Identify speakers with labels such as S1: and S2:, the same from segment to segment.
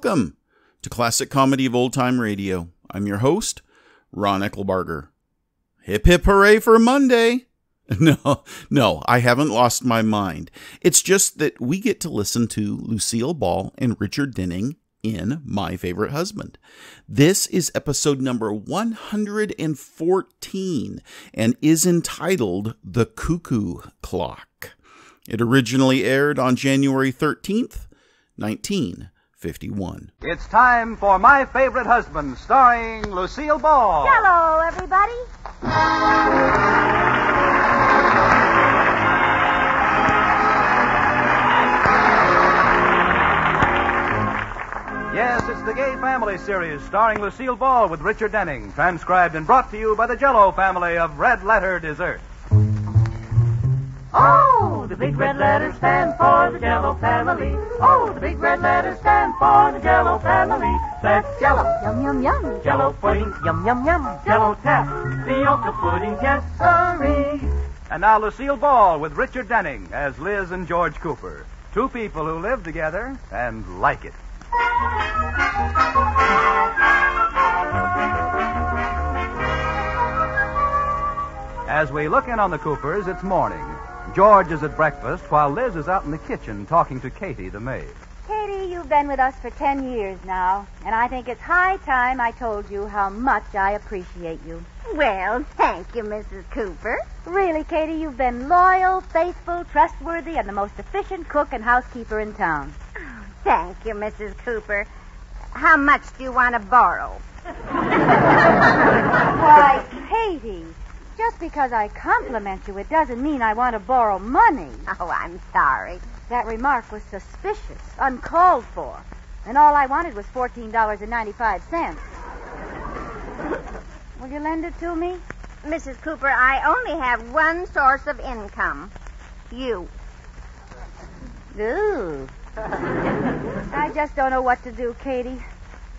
S1: Welcome to Classic Comedy of Old Time Radio. I'm your host, Ron Eckelbarger. Hip hip hooray for Monday! No, I haven't lost my mind. It's just that we get to listen to Lucille Ball and Richard Denning in My Favorite Husband. This is episode number 114 and is entitled The Cuckoo Clock. It originally aired on January 13th, 1951.
S2: It's time for My Favorite Husband, starring Lucille Ball.
S3: Hello, everybody.
S2: Yes, it's the Gay Family series starring Lucille Ball with Richard Denning, transcribed and brought to you by the Jell-O family of red letter desserts.
S4: Oh, the big red letters stand for the Jell-O family. Oh, the big red letters stand for the Jell-O family. That's Jell-O.
S3: Yum, yum, yum.
S4: Jell-O pudding.
S3: Yum, yum, yum.
S4: Jell-O tap. Fiocca pudding. Yes, sirree.
S2: And now Lucille Ball with Richard Denning as Liz and George Cooper, two people who live together and like it. As we look in on the Coopers, it's morning. George is at breakfast while Liz is out in the kitchen talking to Katie, the maid.
S3: Katie, you've been with us for 10 years now, and I think it's high time I told you how much I appreciate you.
S5: Well, thank you, Mrs. Cooper.
S3: Really, Katie, you've been loyal, faithful, trustworthy, and the most efficient cook and housekeeper in town.
S5: Thank you, Mrs. Cooper. How much do you want to borrow?
S3: Why, Katie, just because I compliment you, it doesn't mean I want to borrow money.
S5: Oh, I'm sorry.
S3: That remark was suspicious, uncalled for, and all I wanted was $14.95. Will you lend it to me?
S5: Mrs. Cooper, I only have one source of income. You.
S3: Ooh. I just don't know what to do, Katie.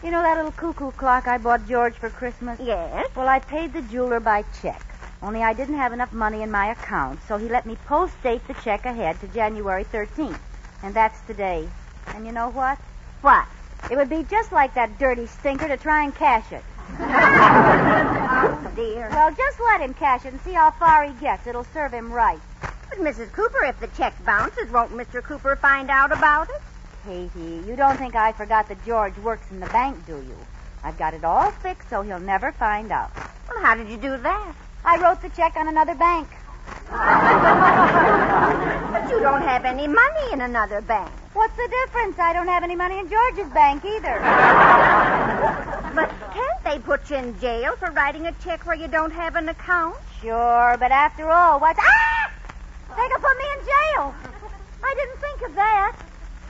S3: You know that little cuckoo clock I bought George for Christmas?
S5: Yes?
S3: Well, I paid the jeweler by check. Only I didn't have enough money in my account, so he let me post-date the check ahead to January 13th. And that's today. And you know what?
S5: What?
S3: It would be just like that dirty stinker to try and cash it.
S5: Oh, dear.
S3: Well, just let him cash it and see how far he gets. It'll serve him right.
S5: But, Mrs. Cooper, if the check bounces, won't Mr. Cooper find out about it?
S3: Katie, you don't think I forgot that George works in the bank, do you? I've got it all fixed so he'll never find out.
S5: Well, how did you do that?
S3: I wrote the check on another bank.
S5: But you don't have any money in another bank.
S3: What's the difference? I don't have any money in George's bank either.
S5: But can't they put you in jail for writing a check where you don't have an account?
S3: Sure, but after all, what's... Ah! They could put me in jail. I didn't think of that.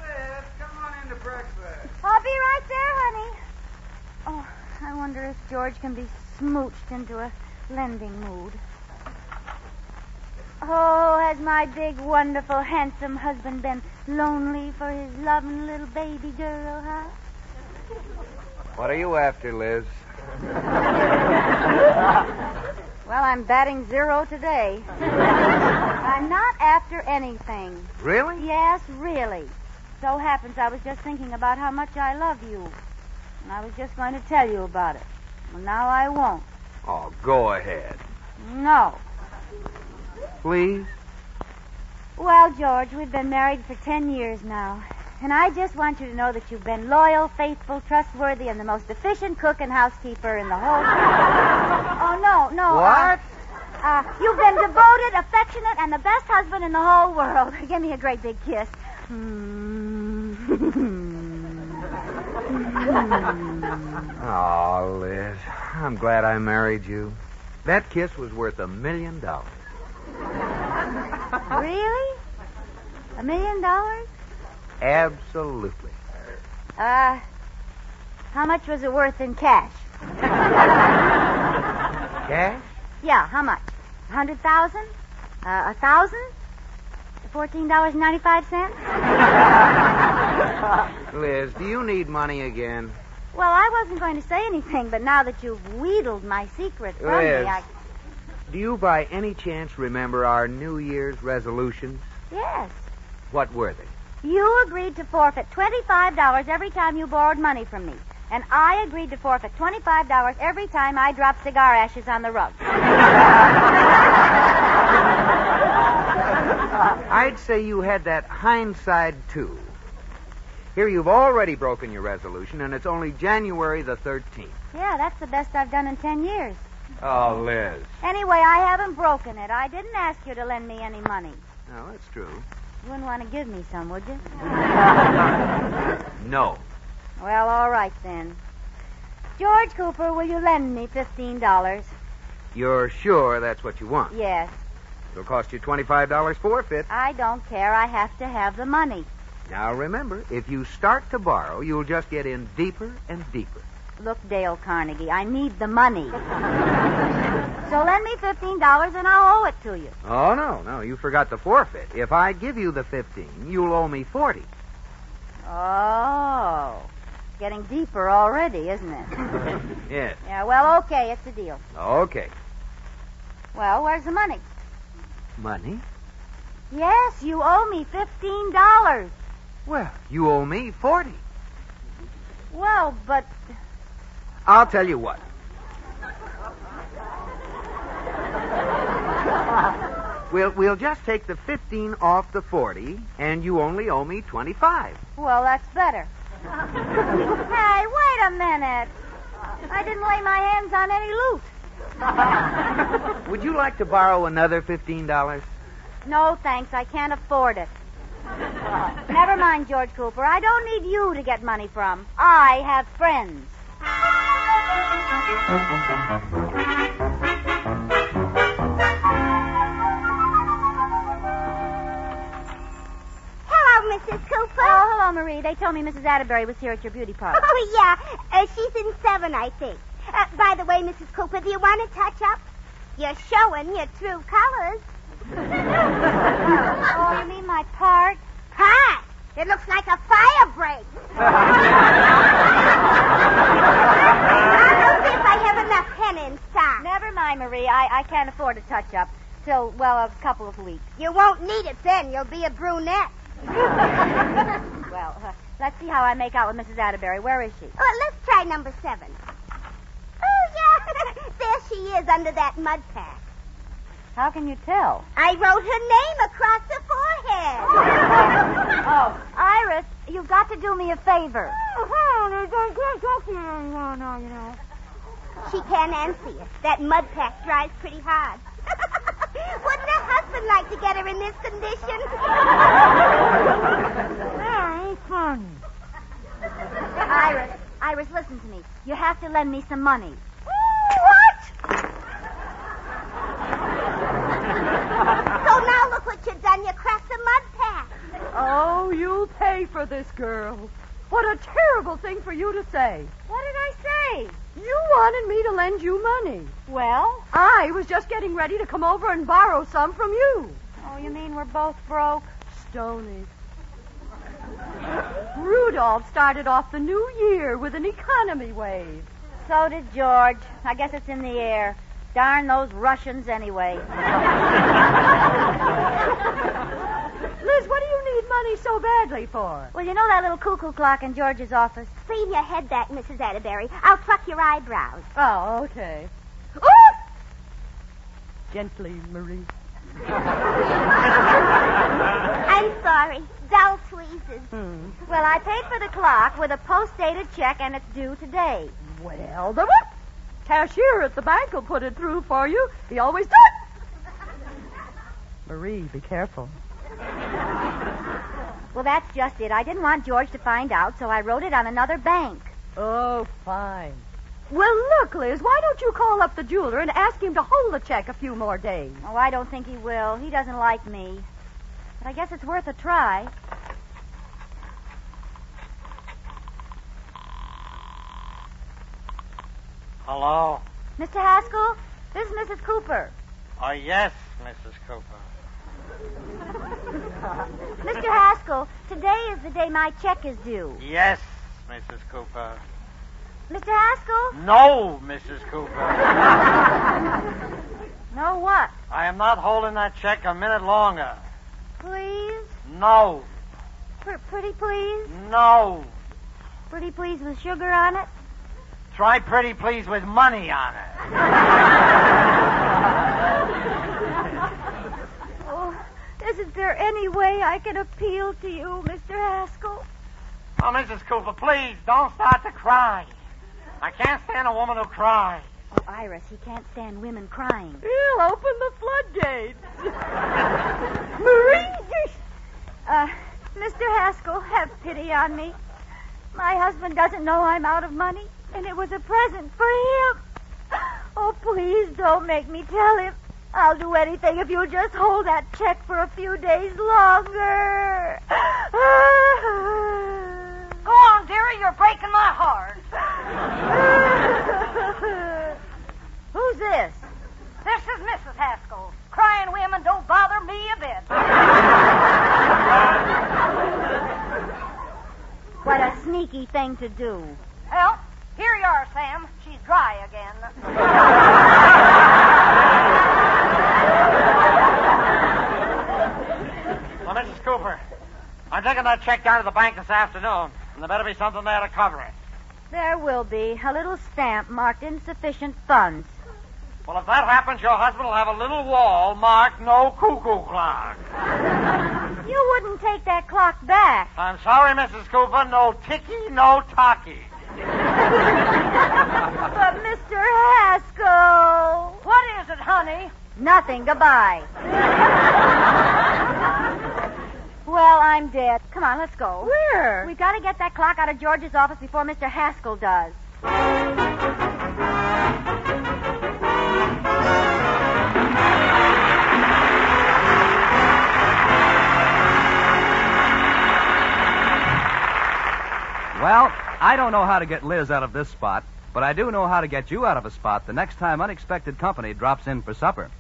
S2: Liz, come on into breakfast.
S3: I'll be right there, honey. Oh, I wonder if George can be smooched into a lending mood. Oh, has my big, wonderful, handsome husband been lonely for his loving little baby girl, huh?
S6: What are you after, Liz?
S3: Well, I'm batting zero today. I'm not after anything.
S6: Really?
S3: Yes, really. So happens I was just thinking about how much I love you. And I was just going to tell you about it. Well, now I won't.
S6: Oh, go ahead.
S3: No.
S6: Please?
S3: Well, George, we've been married for 10 years now. And I just want you to know that you've been loyal, faithful, trustworthy, and the most efficient cook and housekeeper in the whole... Oh, no.
S6: What?
S3: You've been devoted, affectionate, and the best husband in the whole world. Give me a great big kiss.
S6: Oh, Liz, I'm glad I married you. That kiss was worth $1 million.
S3: Really? $1 million?
S6: Absolutely.
S3: How much was it worth in cash?
S6: Cash?
S3: Yeah, how much? 100,000? 1,000? $14.95?
S6: Liz, do you need money again?
S3: Well, I wasn't going to say anything, but now that you've wheedled my secret from
S6: Liz,
S3: me,
S6: do you by any chance remember our New Year's resolutions?
S3: Yes.
S6: What were they?
S3: You agreed to forfeit $25 every time you borrowed money from me. And I agreed to forfeit $25 every time I dropped cigar ashes on the rug.
S6: I'd say you had that hindsight, too. Here, you've already broken your resolution, and it's only January the 13th.
S3: Yeah, that's the best I've done in 10 years.
S6: Oh, Liz.
S3: Anyway, I haven't broken it. I didn't ask you to lend me any money.
S6: No, that's true.
S3: You wouldn't want to give me some, would you?
S6: No.
S3: Well, all right then. George Cooper, will you lend me $15?
S6: You're sure that's what you want?
S3: Yes.
S6: It'll cost you $25 forfeit.
S3: I don't care. I have to have the money.
S6: Now, remember, if you start to borrow, you'll just get in deeper and deeper.
S3: Look, Dale Carnegie, I need the money. So lend me $15 and I'll owe it to you.
S6: Oh, no, you forgot the forfeit. If I give you the 15, you'll owe me 40.
S3: Oh, getting deeper already, isn't it?
S6: Yes.
S3: Yeah, well, okay, it's a deal.
S6: Okay.
S3: Well, where's the money?
S6: Money?
S3: Yes, you owe me $15.
S6: Well, you owe me 40.
S3: Well, but...
S6: I'll tell you what. We'll just take the 15 off the 40, and you only owe me 25.
S3: Well, that's better. Hey, wait a minute. I didn't lay my hands on any loot.
S6: Would you like to borrow another $15?
S3: No, thanks. I can't afford it. Never mind, George Cooper. I don't need you to get money from. I have friends.
S5: Hello, Mrs. Cooper.
S3: Oh, hello, Marie. They told me Mrs. Atterbury was here at your beauty parlor.
S5: Oh, yeah. She's in 7, I think. By the way, Mrs. Cooper, do you want to touch up? You're showing your true colors.
S3: Oh, you mean my part?
S5: Part? It looks like a fire break. I'll see if I have enough pen and stock.
S3: Never mind, Marie. I can't afford a touch-up till, well, a couple of weeks.
S5: You won't need it then. You'll be a brunette.
S3: Well, let's see how I make out with Mrs. Atterbury. Where is she?
S5: Well, let's try number 7. Oh, yeah. There she is under that mud pack.
S3: How can you tell?
S5: I wrote her name across the forehead.
S3: Oh, Iris, you've got to do me a favor.
S5: She can't answer you. That mud pack dries pretty hard. Wouldn't her husband like to get her in this condition?
S3: Iris, listen to me. You have to lend me some money.
S5: What? So now look what you've done. You cracked the mud pack.
S7: Oh, you'll pay for this, girl. What a terrible thing for you to say.
S3: What did I say?
S7: You wanted me to lend you money.
S3: Well?
S7: I was just getting ready to come over and borrow some from you.
S3: Oh, you mean we're both broke?
S7: Stony. Rudolph started off the new year with an economy wave.
S3: So did George. I guess it's in the air. Darn those Russians anyway.
S7: Liz, what do you need money so badly for?
S3: Well, you know that little cuckoo clock in George's office?
S5: Lean your head back, Mrs. Atterbury. I'll pluck your eyebrows.
S7: Oh, okay. Oof! Gently, Marie.
S5: I'm sorry. Dull tweezers.
S3: Well, I paid for the clock with a post-dated check, and it's due today.
S7: Well, the what? Cashier at the bank will put it through for you. He always does. Marie, be careful.
S3: Well, that's just it. I didn't want George to find out, so I wrote it on another bank.
S7: Oh, fine. Well, look, Liz, why don't you call up the jeweler and ask him to hold the check a few more days?
S3: Oh, I don't think he will. He doesn't like me. But I guess it's worth a try.
S8: Hello?
S3: Mr. Haskell, this is Mrs. Cooper.
S8: Oh, yes, Mrs. Cooper.
S3: Mr. Haskell, today is the day my check is due.
S8: Yes, Mrs. Cooper.
S3: Mr. Haskell?
S8: No, Mrs. Cooper.
S3: No what?
S8: I am not holding that check a minute longer.
S3: Please?
S8: No.
S3: Pretty please?
S8: No.
S3: Pretty please with sugar on it?
S8: Try pretty please with money on it.
S3: Oh, isn't there any way I can appeal to you, Mr. Haskell?
S8: Oh, Mrs. Cooper, please, don't start to cry. I can't stand a woman who cries.
S3: Oh, Iris, he can't stand women crying.
S7: He'll open the floodgates.
S3: Mr. Haskell, have pity on me. My husband doesn't know I'm out of money, and it was a present for him. Oh, please don't make me tell him. I'll do anything if you'll just hold that check for a few days longer.
S7: Go on, dearie, you're breaking my heart.
S3: Who's this?
S7: This is Mrs. Haskell. Crying women don't bother me a bit.
S3: What a sneaky thing to do.
S7: Well, here you are, Sam. She's dry again.
S8: Well, Mrs. Cooper, I'm taking that check down to the bank this afternoon, and there better be something there to cover it.
S3: There will be a little stamp marked insufficient funds.
S8: Well, if that happens, your husband will have a little wall marked no cuckoo clock.
S3: You wouldn't take that clock back.
S8: I'm sorry, Mrs. Cooper, no ticky, no talkie.
S3: But Mr. Haskell.
S7: What is it, honey?
S3: Nothing. Goodbye. Well, I'm dead. Come on, let's go.
S7: Where?
S3: We've got to get that clock out of George's office before Mr. Haskell does.
S2: Well, I don't know how to get Liz out of this spot, but I do know how to get you out of a spot the next time unexpected company drops in for supper.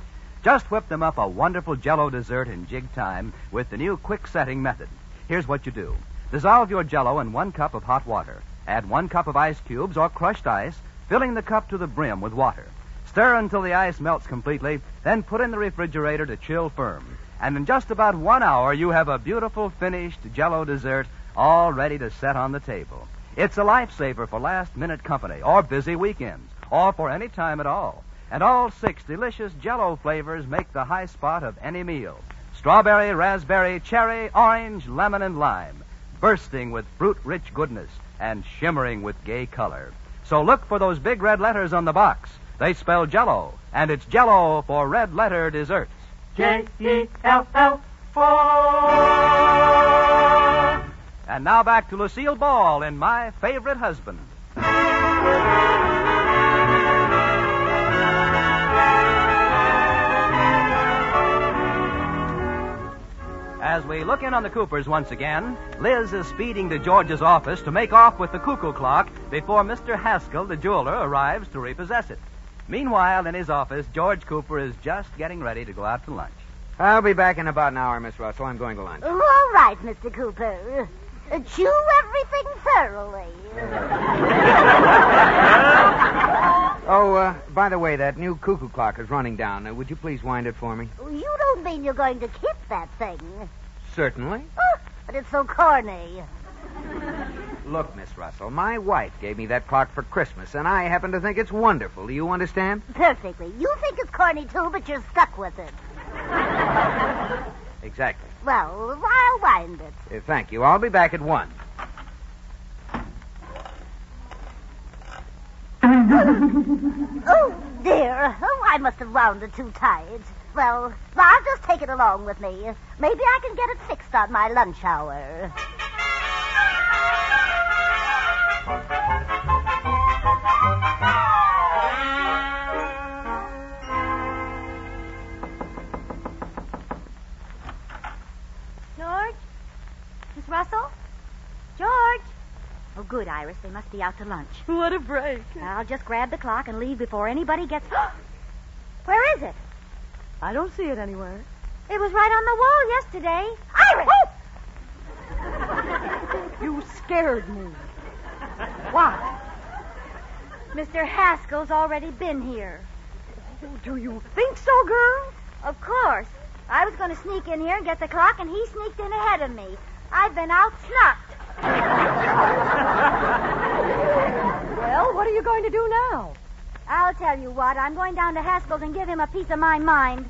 S2: Just whip them up a wonderful Jell-O dessert in jig time with the new quick setting method. Here's what you do. Dissolve your Jell-O in 1 cup of hot water. Add 1 cup of ice cubes or crushed ice, filling the cup to the brim with water. Stir until the ice melts completely, then put in the refrigerator to chill firm. And in just about 1 hour, you have a beautiful finished Jell-O dessert all ready to set on the table. It's a lifesaver for last-minute company or busy weekends or for any time at all. And all 6 delicious Jell-O flavors make the high spot of any meal. Strawberry, raspberry, cherry, orange, lemon, and lime. Bursting with fruit-rich goodness and shimmering with gay color. So look for those big red letters on the box. They spell Jell-O, and it's Jell-O for red-letter desserts.
S8: Jell-O.
S2: And now back to Lucille Ball in My Favorite Husband. As we look in on the Coopers once again, Liz is speeding to George's office to make off with the cuckoo clock before Mr. Haskell, the jeweler, arrives to repossess it. Meanwhile, in his office, George Cooper is just getting ready to go out to lunch.
S6: I'll be back in about an hour, Miss Russell. I'm going to lunch.
S5: All right, Mr. Cooper. Chew everything thoroughly.
S6: Oh, by the way, that new cuckoo clock is running down. Would you please wind it for me?
S5: You don't mean you're going to keep that thing?
S6: Certainly.
S5: Oh, but it's so corny.
S6: Look, Miss Russell, my wife gave me that clock for Christmas, and I happen to think it's wonderful. Do you understand?
S5: Perfectly. You think it's corny, too, but you're stuck with it.
S6: Exactly.
S5: Well, I'll wind it.
S6: Thank you. I'll be back at 1.
S5: Oh, dear. Oh, I must have wound it too tight. Well, I'll just take it along with me. Maybe I can get it fixed on my lunch hour.
S3: George? Miss Russell? George? Oh, good, Iris. They must be out to lunch.
S7: What a break.
S3: I'll just grab the clock and leave before anybody gets... Where is it?
S7: I don't see it anywhere.
S3: It was right on the wall yesterday. Iris!
S7: You scared me. What?
S3: Mr. Haskell's already been here.
S7: Do you think so, girl?
S3: Of course. I was going to sneak in here and get the clock, and he sneaked in ahead of me. I've been out snucked.
S7: Well, what are you going to do now?
S3: I'll tell you what. I'm going down to Haskell's and give him a piece of my mind.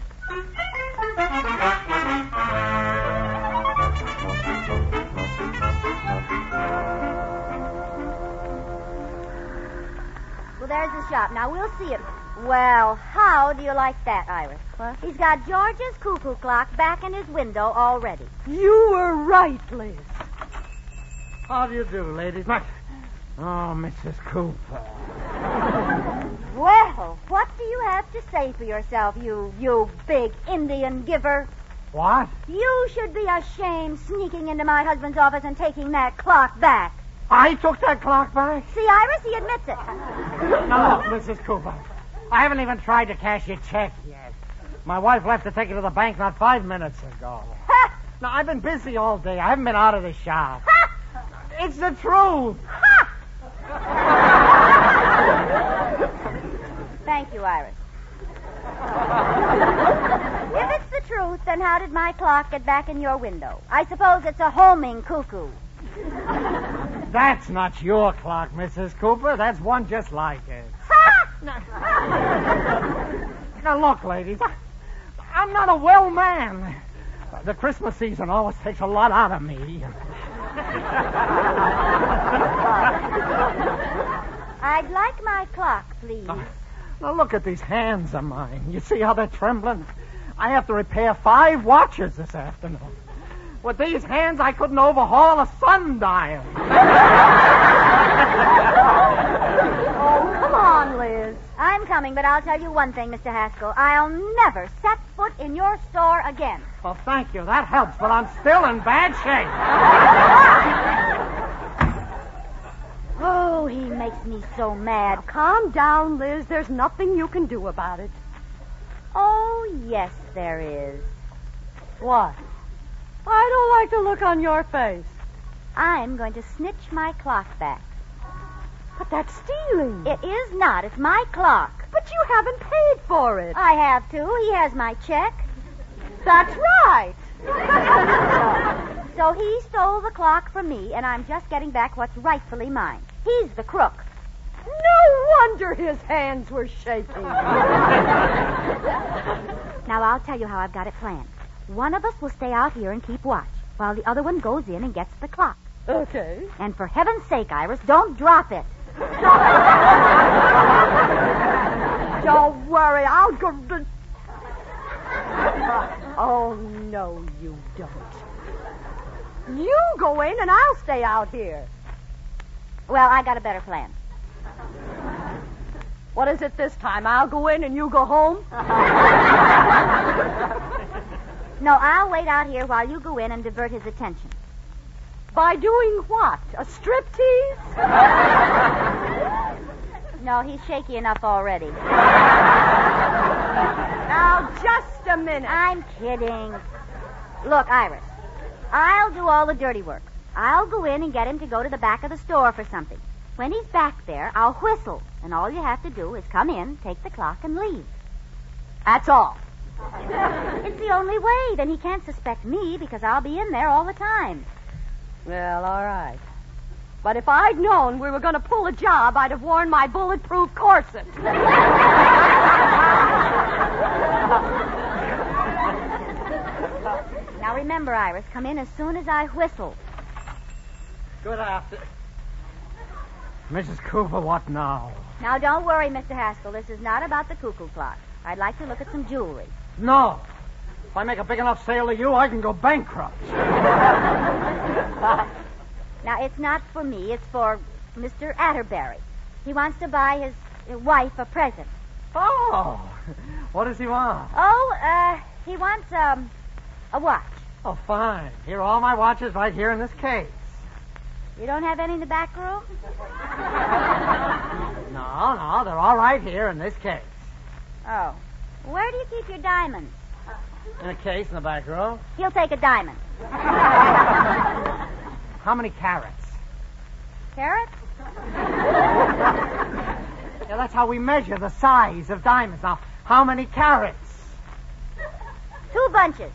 S3: Well, there's the shop. Now, we'll see it. Well, how do you like that, Iris?
S7: What?
S3: He's got George's cuckoo clock back in his window already.
S7: You were right, Liz.
S8: How do you do, ladies? Oh, Mrs. Cooper.
S3: Well, what do you have to say for yourself, you big Indian giver?
S8: What?
S3: You should be ashamed sneaking into my husband's office and taking that clock back.
S8: I took that clock back?
S3: See, Iris, he admits it.
S8: Now, look, Mrs. Cooper. I haven't even tried to cash your check yet. My wife left to take it to the bank not 5 minutes ago.
S3: Ha!
S8: Now, I've been busy all day. I haven't been out of the shop.
S3: Ha!
S8: It's the truth.
S3: Ha! Thank you, Iris. If it's the truth, then how did my clock get back in your window? I suppose it's a homing cuckoo.
S8: That's not your clock, Mrs. Cooper. That's one just like it.
S3: Ha!
S8: Now, look, ladies. I'm not a well man. The Christmas season always takes a lot out of me.
S3: I'd like my clock, please.
S8: Now, look at these hands of mine. You see how they're trembling? I have to repair 5 watches this afternoon. With these hands, I couldn't overhaul a sundial.
S7: Oh, come on, Liz.
S3: I'm coming, but I'll tell you one thing, Mr. Haskell. I'll never set foot in your store again.
S8: Well, thank you. That helps, but I'm still in bad shape.
S3: Oh, he makes me so mad.
S7: Calm down, Liz. There's nothing you can do about it.
S3: Oh, yes, there is.
S7: What? I don't like the look on your face.
S3: I'm going to snitch my clock back.
S7: But that's stealing.
S3: It is not. It's my clock.
S7: But you haven't paid for it.
S3: I have to. He has my check.
S7: That's right.
S3: So he stole the clock from me, and I'm just getting back what's rightfully mine. He's the crook.
S7: No wonder his hands were shaking.
S3: Now, I'll tell you how I've got it planned. One of us will stay out here and keep watch, while the other one goes in and gets the clock.
S7: Okay.
S3: And for heaven's sake, Iris, don't drop it.
S7: Don't worry, I'll go... Oh, no, you don't. You go in and I'll stay out here.
S3: Well, I got a better plan.
S7: What is it this time? I'll go in and you go home?
S3: No, I'll wait out here while you go in and divert his attention.
S7: By doing what? A striptease?
S3: No, he's shaky enough already.
S7: Now, just a minute.
S3: I'm kidding. Look, Iris, I'll do all the dirty work. I'll go in and get him to go to the back of the store for something. When he's back there, I'll whistle, and all you have to do is come in, take the clock, and leave. That's all. It's the only way. Then he can't suspect me because I'll be in there all the time.
S7: Well, all right. But if I'd known we were going to pull a job, I'd have worn my bulletproof corset.
S3: Now remember, Iris, come in as soon as I whistle.
S8: Good afternoon. Mrs. Cooper, what now?
S3: Now, don't worry, Mr. Haskell. This is not about the cuckoo clock. I'd like to look at some jewelry.
S8: No. If I make a big enough sale to you, I can go bankrupt.
S3: Now, it's not for me. It's for Mr. Atterbury. He wants to buy his wife a present.
S8: Oh. What does he want?
S3: Oh, he wants, a watch.
S8: Oh, fine. Here are all my watches right here in this case.
S3: You don't have any in the back room?
S8: No, they're all right here in this case.
S3: Oh. Where do you keep your diamonds?
S8: In a case in the back row.
S3: He'll take a diamond.
S8: How many carats?
S3: Carrots?
S8: Yeah, that's how we measure the size of diamonds. Now, how many carats?
S3: 2 bunches.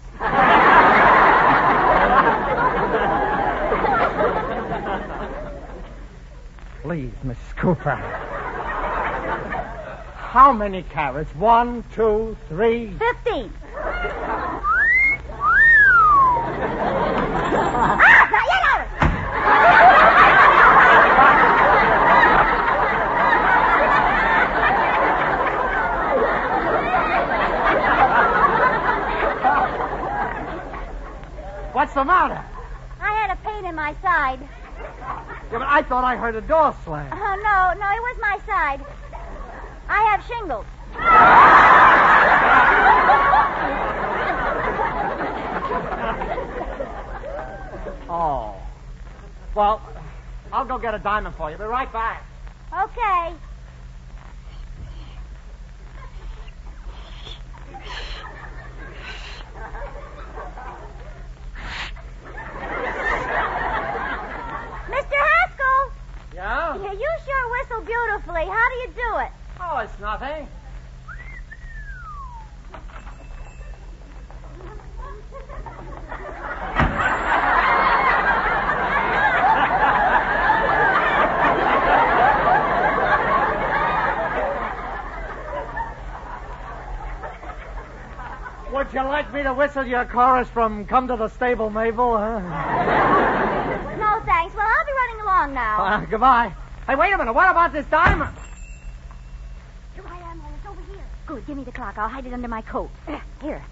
S8: please, Mrs. Cooper. How many carrots? 1, 2, 3.
S3: 15.
S8: What's the matter?
S3: I had a pain in my side.
S8: Yeah, but I thought I heard a door slam.
S3: Oh, no, it was my side. I have shingles.
S8: Oh. Well, I'll go get a diamond for you. Be right back.
S3: Okay. Mr. Haskell,
S8: Yeah?
S3: you sure whistle beautifully. How do you do it?
S8: Oh, it's nothing. Would you like me to whistle your chorus from Come to the Stable, Mabel? Huh?
S3: No, thanks. Well, I'll be running along now.
S8: Goodbye. Hey, wait a minute. What about this diamond?
S3: Here I am, it's over here. Good, give me the clock. I'll hide it under my coat. Here.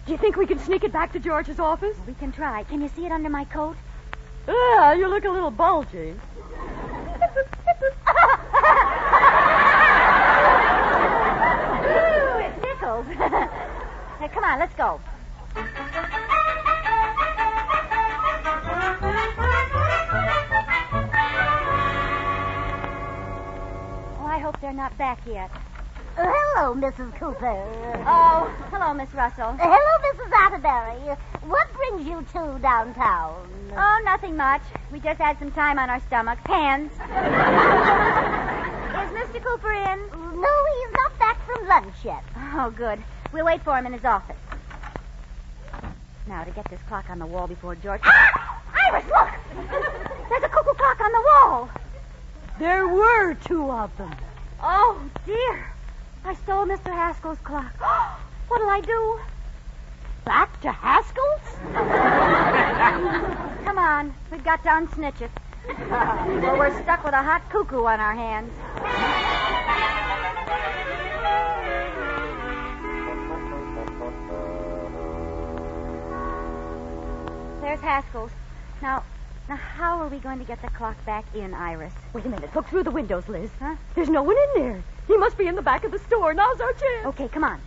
S7: Do you think we can sneak it back to George's office?
S3: We can try. Can you see it under my coat?
S7: Yeah, you look a little bulgy.
S3: Ooh, it tickles. Hey, come on, let's go. Oh, I hope they're not back yet.
S5: Hello, Mrs. Cooper.
S3: Oh, hello, Miss Russell.
S5: Hello, Mrs. Atterbury. What brings you two downtown?
S3: Oh, nothing much. We just had some time on our stomachs. Hands. Is Mr. Cooper in?
S5: No, he's not back from lunch yet.
S3: Oh, good. We'll wait for him in his office. Now, to get this clock on the wall before George... Ah! Iris, look! There's a cuckoo clock on the wall.
S7: There were 2 of them.
S3: Oh, dear. I stole Mr. Haskell's clock. What'll I do?
S7: Back to Haskell's?
S3: Come on. We've got to unsnitch it. Or we're stuck with a hot cuckoo on our hands. There's Haskell's. Now, how are we going to get the clock back in, Iris?
S7: Wait a minute. Look through the windows, Liz.
S3: Huh?
S7: There's no one in there. He must be in the back of the store. Now's our chance.
S3: Okay, come on.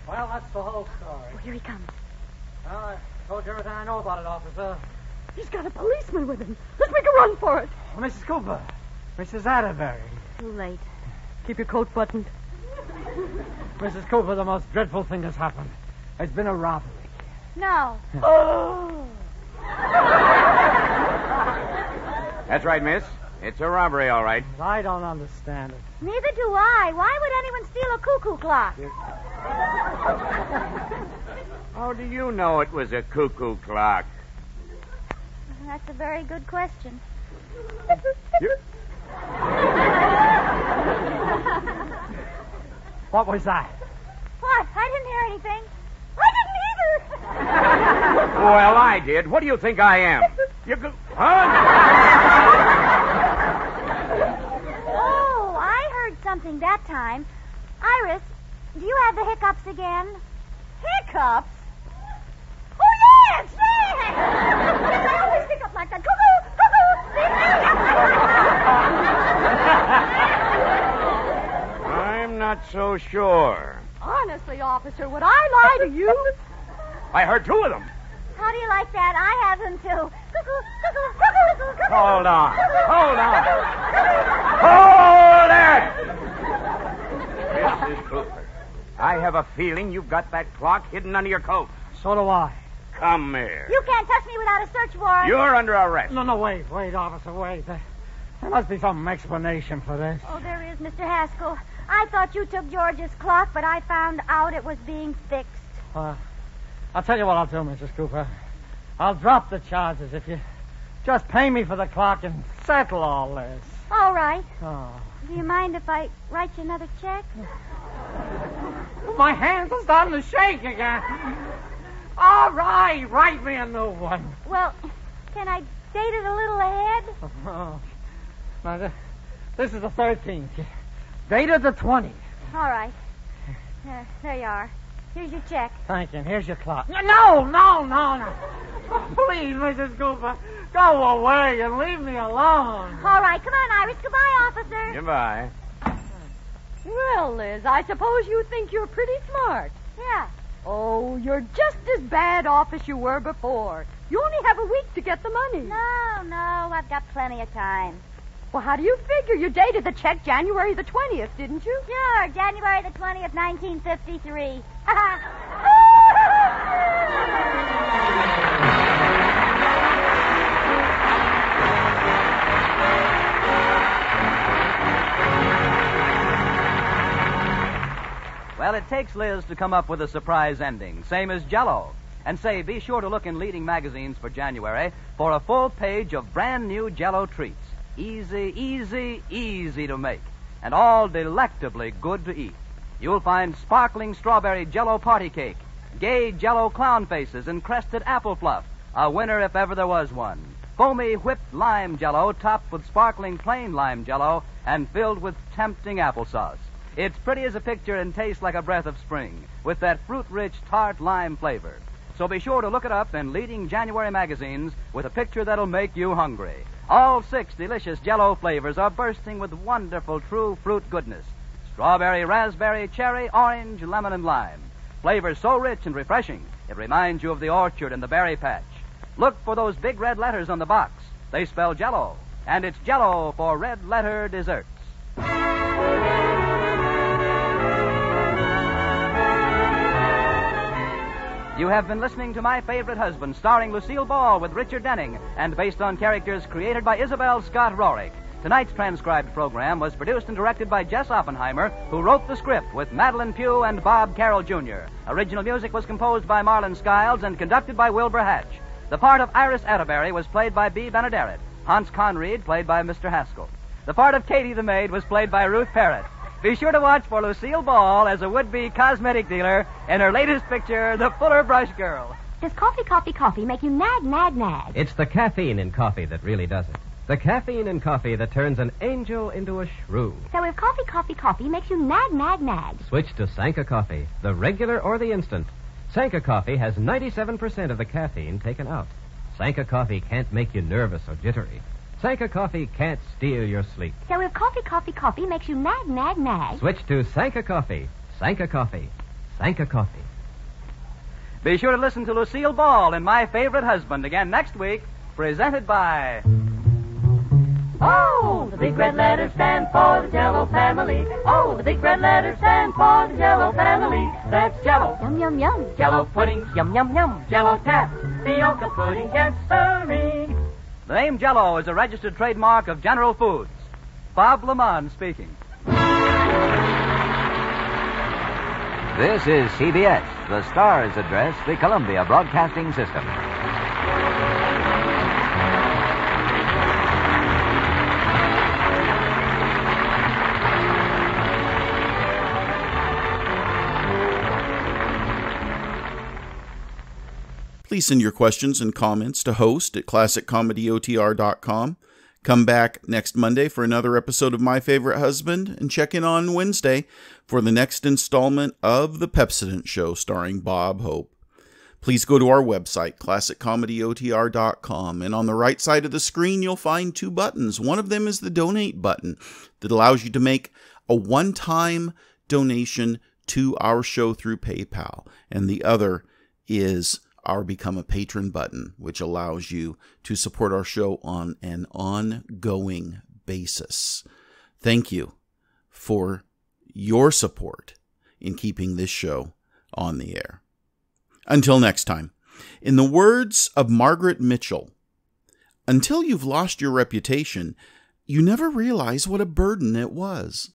S8: Well, that's the whole story.
S3: Oh, here he comes.
S8: Well, I told you everything I know about it, officer.
S7: He's got a policeman with him. Let's make a run for it.
S8: Mrs. Cooper. Mrs. Atterbury.
S3: Too late.
S7: Keep your coat buttoned.
S8: Mrs. Cooper, the most dreadful thing has happened. There's been a robbery.
S3: No.
S7: Oh.
S6: That's right, miss. It's a robbery, all right.
S8: I don't understand it.
S3: Neither do I. Why would anyone steal a cuckoo clock?
S6: How do you know it was a cuckoo clock?
S3: That's a very good question.
S8: What was that?
S3: What? I didn't hear anything. I didn't either.
S6: Well, I did. What do you think I am? You go... Huh?
S3: Oh, I heard something that time. Iris, do you have the hiccups again? Hiccups? Oh, yes, yes! Yes, I always hiccup like that. Cuckoo, cuckoo!
S6: I'm not so sure.
S7: Honestly, officer, would I lie to you?
S6: I heard 2 of them.
S3: How do you like that? I have them, too. Cuckoo, cuckoo, cuckoo, cuckoo.
S6: Hold on. Hold on. Hold it! Mrs. Cooper, I have a feeling you've got that clock hidden under your coat.
S8: So do I.
S6: Come here.
S3: You can't touch me without a search warrant.
S6: You're under arrest.
S8: No, wait, officer, wait. There must be some explanation for this.
S3: Oh, there is, Mr. Haskell. I thought you took George's clock, but I found out it was being fixed.
S8: I'll tell you what I'll do, Mrs. Cooper. I'll drop the charges if you Just pay me for the clock and settle all this.
S3: All right.
S8: Oh.
S3: Do you mind if I write you another check?
S8: My hands are starting to shake again. All right, write me a new one.
S3: Well, can I date it a little ahead?
S8: Oh. Now, this is the 13th. Dated the 20th.
S3: All right. There you are. Here's your check.
S8: Thank you. And here's your clock. No. Please, Mrs. Cooper, go away and leave me alone.
S3: All right. Come on, Iris. Goodbye, officer.
S6: Goodbye.
S7: Well, Liz, I suppose you think you're pretty smart.
S3: Yeah.
S7: Oh, you're just as bad off as you were before. You only have a week to get the money.
S3: No. I've got plenty of time.
S7: Well, how do you figure? You dated the check January the 20th, didn't you?
S3: Sure. January the 20th, 1953.
S2: Well, it takes Liz to come up with a surprise ending, same as Jell-O. And say, be sure to look in leading magazines for January for a full page of brand new Jell-O treats. Easy to make, and all delectably good to eat. You'll find sparkling strawberry Jell-O party cake, gay Jell-O clown faces, and crested apple fluff, a winner if ever there was one. Foamy whipped lime Jell-O topped with sparkling plain lime Jell-O and filled with tempting applesauce. It's pretty as a picture and tastes like a breath of spring, with that fruit-rich tart lime flavor. So be sure to look it up in leading January magazines with a picture that'll make you hungry. All 6 delicious Jell-O flavors are bursting with wonderful true fruit goodness. Strawberry, raspberry, cherry, orange, lemon, and lime. Flavors so rich and refreshing, it reminds you of the orchard and the berry patch. Look for those big red letters on the box. They spell Jell-O, and it's Jell-O for red letter desserts. You have been listening to My Favorite Husband, starring Lucille Ball with Richard Denning, and based on characters created by Isabel Scott Rorick. Tonight's transcribed program was produced and directed by Jess Oppenheimer, who wrote the script with Madeline Pugh and Bob Carroll Jr. Original music was composed by Marlon Skiles and conducted by Wilbur Hatch. The part of Iris Atterbury was played by Bea Benaderet. Hans Conried played by Mr. Haskell. The part of Katie the maid was played by Ruth Parrott. Be sure to watch for Lucille Ball as a would-be cosmetic dealer in her latest picture, The Fuller Brush Girl.
S5: Does coffee make you nag?
S9: It's the caffeine in coffee that really does it. The caffeine in coffee that turns an angel into a shrew.
S5: So if coffee makes you nag.
S9: Switch to Sanka Coffee, the regular or the instant. Sanka Coffee has 97% of the caffeine taken out. Sanka Coffee can't make you nervous or jittery. Sanka Coffee can't steal your sleep.
S5: So if coffee makes you nag.
S9: Switch to Sanka Coffee. Sanka Coffee. Sanka Coffee.
S2: Be sure to listen to Lucille Ball in My Favorite Husband again next week, presented by...
S4: Oh, the big red letters stand for the Jell-O family. Oh, the big red letters stand for the Jell-O family. That's Jell-O.
S5: Yum.
S4: Jell-O pudding. Yum. Jell-O tapioca pudding. Yes, sirree.
S2: The name Jell-O is a registered trademark of General Foods. Bob Lamont speaking.
S10: This is CBS. The stars address the Columbia Broadcasting System.
S1: Please send your questions and comments to host at classiccomedyotr.com. Come back next Monday for another episode of My Favorite Husband, and check in on Wednesday for the next installment of The Pepsodent Show starring Bob Hope. Please go to our website, classiccomedyotr.com, and on the right side of the screen you'll find 2 buttons. One of them is the donate button that allows you to make a one-time donation to our show through PayPal, and the other is our Become a Patron button, which allows you to support our show on an ongoing basis. Thank you for your support in keeping this show on the air. Until next time, in the words of Margaret Mitchell, until you've lost your reputation, you never realize what a burden it was.